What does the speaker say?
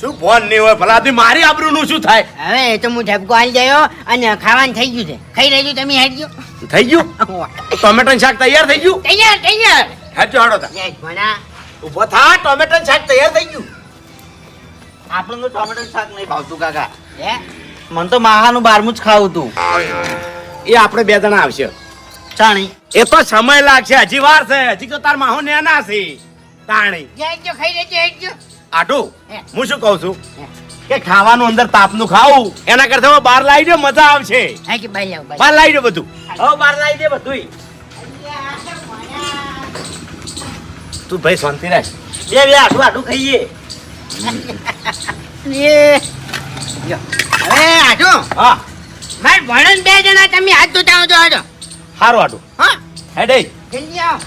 શું ફોન નહીં હોય ભલા મારી આબરૂનું શું થાય? હવે એ તો હું ઠપકો હાલ ગયો અને ખાવાનું થઈ ગયું છે. ખાઈ રહેજો તમે હેડજો. થઈ ગયું? ટોમેટોનું શાક તૈયાર થઈ ગયું? તૈયાર. હેડજો હાડો તા. જય ભણા. ઊભો થા, ટોમેટોનું શાક તૈયાર થઈ ગયું. આપણને તો ટોમેટોનું શાક નહીં ભાવતું કાકા. હે? મને તો માહાનું બારમું જ ખાવું તું. એ આપણે 2 જણા આવશે. ચાણી એ તો સમય લાગશે, હજી વાર છે. હજી તો તાર માહો નેના છે. તાણી હેડજો ખાઈ રહેજો હેડજો. આટું હે. હું શું કહું છું કે ખાવાનું અંદર તાપનું ખાવું એના કરતા હવે બહાર લાવી દે, મજા આવશે. હા કે ભાઈ લાવ બહાર લાવી દે બધું. હવે બહાર લાવી દે બધું. તું ભાઈ શાંતિ રાખ. બે આઠું આઠું ખાઈએ. હવે આજો હા માર ભણન 2 જણા તમે હાથ ધોતા આવજો. સારું આટું હા હેડે જલ્દી આવો.